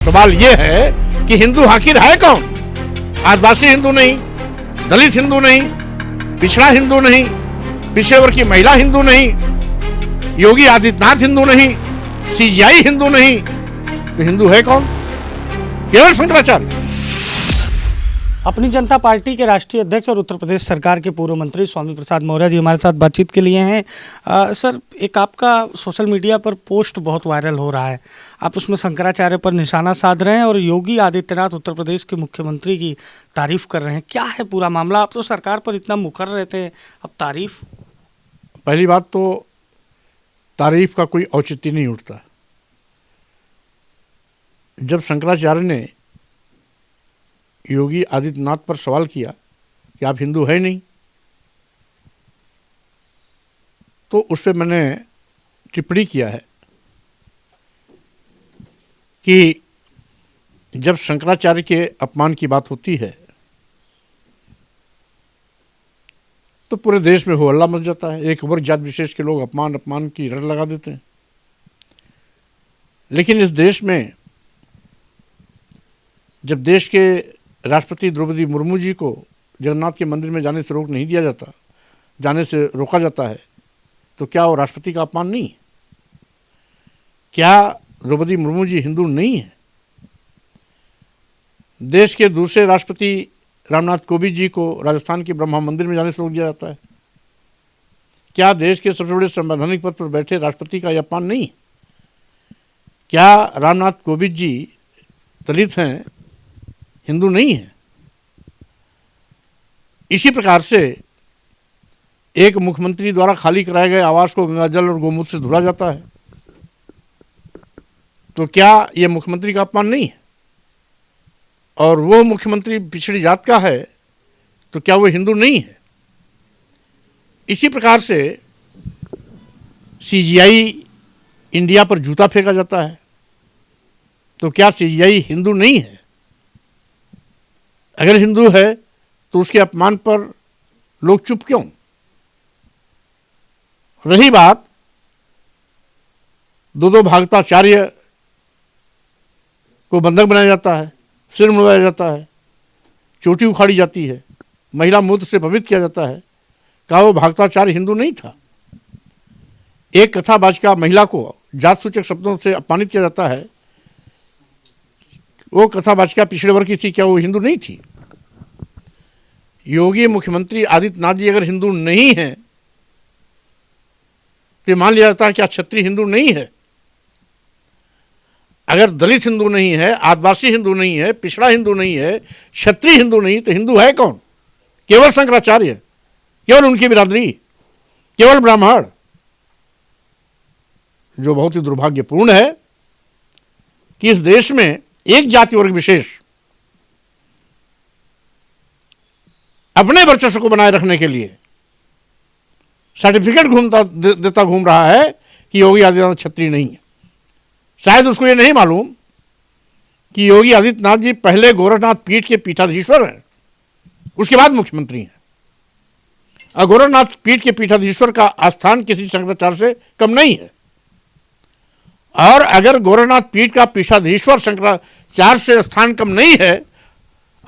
सवाल ये है कि हिंदू आखिर है कौन? आदिवासी हिंदू नहीं, दलित हिंदू नहीं, पिछड़ा हिंदू नहीं, पिछड़े वर्ग की महिला हिंदू नहीं, योगी आदित्यनाथ हिंदू नहीं, सीजीआई हिंदू नहीं, तो हिंदू है कौन? केवल शंकराचार्य। अपनी जनता पार्टी के राष्ट्रीय अध्यक्ष और उत्तर प्रदेश सरकार के पूर्व मंत्री स्वामी प्रसाद मौर्य जी हमारे साथ बातचीत के लिए हैं। सर, एक आपका सोशल मीडिया पर पोस्ट बहुत वायरल हो रहा है। आप उसमें शंकराचार्य पर निशाना साध रहे हैं और योगी आदित्यनाथ उत्तर प्रदेश के मुख्यमंत्री की तारीफ कर रहे हैं। क्या है पूरा मामला? आप तो सरकार पर इतना मुखर रहते हैं, अब तारीफ? पहली बात तो तारीफ का कोई औचित्य नहीं उठता। जब शंकराचार्य ने योगी आदित्यनाथ पर सवाल किया कि आप हिंदू है नहीं, तो उस पर मैंने टिप्पणी किया है कि जब शंकराचार्य के अपमान की बात होती है तो पूरे देश में हो हल्ला मच जाता है। एक वर्ग जात विशेष के लोग अपमान की रट लगा देते हैं। लेकिन इस देश में जब देश के राष्ट्रपति द्रौपदी मुर्मू जी को जगन्नाथ के मंदिर में जाने से जाने से रोका जाता है, तो क्या वो राष्ट्रपति का अपमान नहीं है? क्या द्रौपदी मुर्मू जी हिंदू नहीं है? देश के दूसरे राष्ट्रपति रामनाथ कोविंद जी को राजस्थान के ब्रह्मा मंदिर में जाने से रोक दिया जाता है। क्या देश के सबसे बड़े संवैधानिक पद पर बैठे राष्ट्रपति का यह अपमान नहीं है? क्या रामनाथ कोविंद जी दलित हैं, हिंदू नहीं है? इसी प्रकार से एक मुख्यमंत्री द्वारा खाली कराए गए आवास को गंगाजल और गोमूत्र से धुला जाता है, तो क्या यह मुख्यमंत्री का अपमान नहीं है? और वो मुख्यमंत्री पिछड़ी जात का है, तो क्या वो हिंदू नहीं है? इसी प्रकार से सीजीआई इंडिया पर जूता फेंका जाता है, तो क्या सीजीआई हिंदू नहीं है? अगर हिंदू है तो उसके अपमान पर लोग चुप क्यों? रही बात दो भागताचार्य को बंधक बनाया जाता है, सिर मुड़वाया जाता है, चोटी उखाड़ी जाती है, महिला मूत्र से पवित्र किया जाता है, क्या वो भागताचार्य हिंदू नहीं था? एक कथावाचिका महिला को जात सूचक शब्दों से अपमानित किया जाता है, वो कथावाचिका पिछड़े वर्ग की थी, क्या वो हिंदू नहीं थी? योगी मुख्यमंत्री आदित्यनाथ जी अगर हिंदू नहीं हैं तो मान लिया जाता है क्या क्षत्रिय हिंदू नहीं है? अगर दलित हिंदू नहीं है, आदिवासी हिंदू नहीं है, पिछड़ा हिंदू नहीं है, क्षत्रिय हिंदू नहीं, तो हिंदू है कौन? केवल शंकराचार्य, केवल उनकी बिरादरी, केवल ब्राह्मण। जो बहुत ही दुर्भाग्यपूर्ण है कि इस देश में एक जाति वर्ग विशेष अपने वर्चस्व को बनाए रखने के लिए सर्टिफिकेट देता घूम रहा है कि योगी आदित्यनाथ क्षत्रिय नहीं है। शायद उसको ये नहीं मालूम कि योगी आदित्यनाथ जी पहले गोरखनाथ पीठ के पीठाधीश्वर हैं, उसके बाद मुख्यमंत्री हैं। और गोरखनाथ पीठ के पीठाधीश्वर का आस्थान किसी शंकराचार्य से कम नहीं है। और अगर गोरखनाथ पीठ का पीठाधीश्वर शंकराचार्य से स्थान कम नहीं है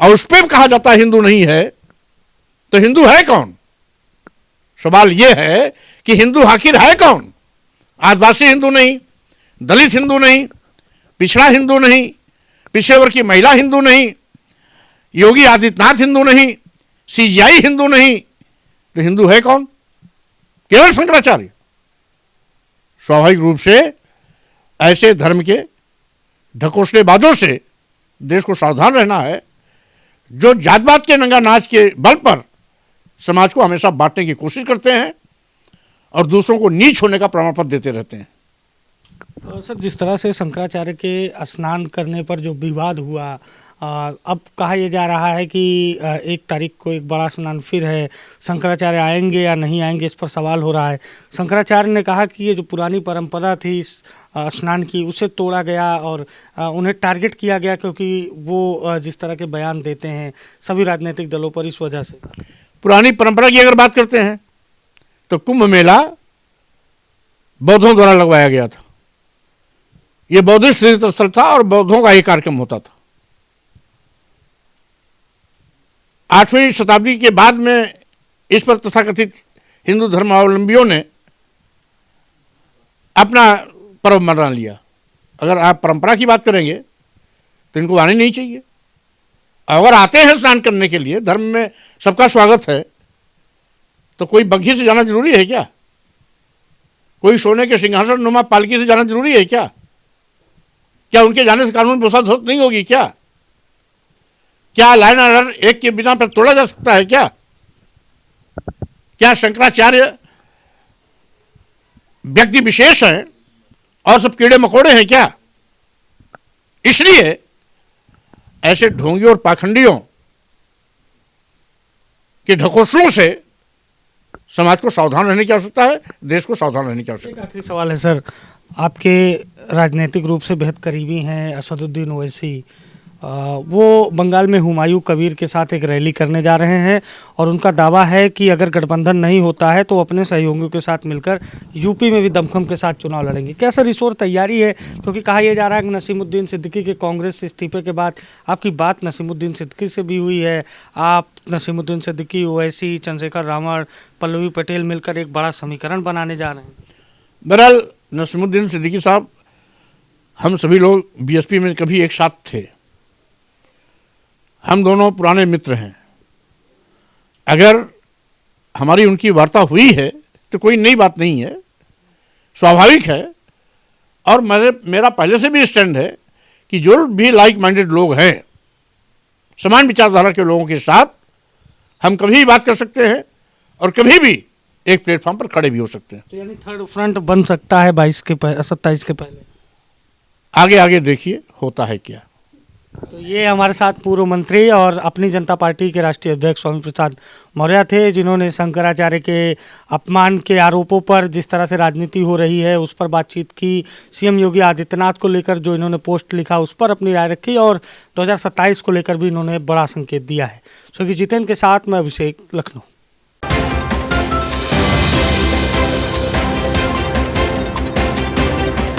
और उस पर कहा जाता है हिंदू नहीं है, तो हिंदू है कौन? सवाल यह है कि हिंदू आखिर है कौन? आदिवासी हिंदू नहीं, दलित हिंदू नहीं, पिछड़ा हिंदू नहीं, पिछड़े वर्ग की महिला हिंदू नहीं, योगी आदित्यनाथ हिंदू नहीं, सीजीआई हिंदू नहीं, तो हिंदू है कौन? केवल शंकराचार्य। स्वाभाविक रूप से ऐसे धर्म के ढकोसलेबाजों से देश को सावधान रहना है, जो जातवाद के नंगा नाच के बल पर समाज को हमेशा बांटने की कोशिश करते हैं और दूसरों को नीच होने का प्रमाण पत्र देते रहते हैं। सर, जिस तरह से शंकराचार्य के स्नान करने पर जो विवाद हुआ, अब कहा यह जा रहा है कि 1 तारीख को एक बड़ा स्नान फिर है, शंकराचार्य आएंगे या नहीं आएंगे, इस पर सवाल हो रहा है। शंकराचार्य ने कहा कि ये जो पुरानी परंपरा थी स्नान की, उसे तोड़ा गया और उन्हें टारगेट किया गया, क्योंकि वो जिस तरह के बयान देते हैं सभी राजनीतिक दलों पर, इस वजह से। पुरानी परंपरा की अगर बात करते हैं तो कुंभ मेला बौद्धों द्वारा लगवाया गया था। ये बौद्धिस्ट तीर्थ स्थल था और बौद्धों का एक कार्यक्रम होता था। 8वीं शताब्दी के बाद में इस पर तथाकथित हिंदू धर्मावलंबियों ने अपना पर्व मना लिया। अगर आप परंपरा की बात करेंगे तो इनको आने नहीं चाहिए। अगर आते हैं स्नान करने के लिए, धर्म में सबका स्वागत है, तो कोई बग्घी से जाना जरूरी है क्या? कोई सोने के सिंहासन नुमा पालकी से जाना जरूरी है क्या? क्या उनके जाने से कानून व्यवस्था ध्वस्त नहीं होगी क्या? क्या लाइन ऑर्डर एक के बिना पर तोड़ा जा सकता है क्या? क्या शंकराचार्य व्यक्ति विशेष हैं और सब कीड़े मकोड़े हैं क्या? इसलिए ऐसे ढोंगियों और पाखंडियों के ढकोसलों से समाज को सावधान रहने की आवश्यकता है, देश को सावधान रहने की आवश्यकता है। एक आखिरी सवाल है सर, आपके राजनीतिक रूप से बेहद करीबी हैं असदुद्दीन ओवैसी। वो बंगाल में हुमायूं कबीर के साथ एक रैली करने जा रहे हैं और उनका दावा है कि अगर गठबंधन नहीं होता है तो अपने सहयोगियों के साथ मिलकर यूपी में भी दमखम के साथ चुनाव लड़ेंगे। क्या सर इस ओर तैयारी है? क्योंकि कहा यह जा रहा है कि नसीमुद्दीन सिद्दीकी के कांग्रेस से इस्तीफे के बाद आपकी बात नसीमुद्दीन सिद्दीकी से भी हुई है। आप नसीमुद्दीन सिद्दीकी, ओवैसी, चंद्रशेखर रावण, पल्लवी पटेल मिलकर एक बड़ा समीकरण बनाने जा रहे हैं। बहरहाल नसीमुद्दीन सिद्दीकी साहब, हम सभी लोग बीएसपी में कभी एक साथ थे, हम दोनों पुराने मित्र हैं। अगर हमारी उनकी वार्ता हुई है तो कोई नई बात नहीं है, स्वाभाविक है। और मेरा पहले से भी स्टैंड है कि जो भी लाइक माइंडेड लोग हैं, समान विचारधारा के लोगों के साथ हम कभी भी बात कर सकते हैं और कभी भी एक प्लेटफॉर्म पर खड़े भी हो सकते हैं। तो यानी थर्ड फ्रंट बन सकता है 27 के पहले। आगे आगे देखिए होता है क्या। तो ये हमारे साथ पूर्व मंत्री और अपनी जनता पार्टी के राष्ट्रीय अध्यक्ष स्वामी प्रसाद मौर्य थे, जिन्होंने शंकराचार्य के अपमान के आरोपों पर जिस तरह से राजनीति हो रही है उस पर बातचीत की। सीएम योगी आदित्यनाथ को लेकर जो इन्होंने पोस्ट लिखा उस पर अपनी राय रखी और 2027 को लेकर भी इन्होंने बड़ा संकेत दिया है। सो कि जितेंद्र के साथ मैं अभिषेक, लखनऊ।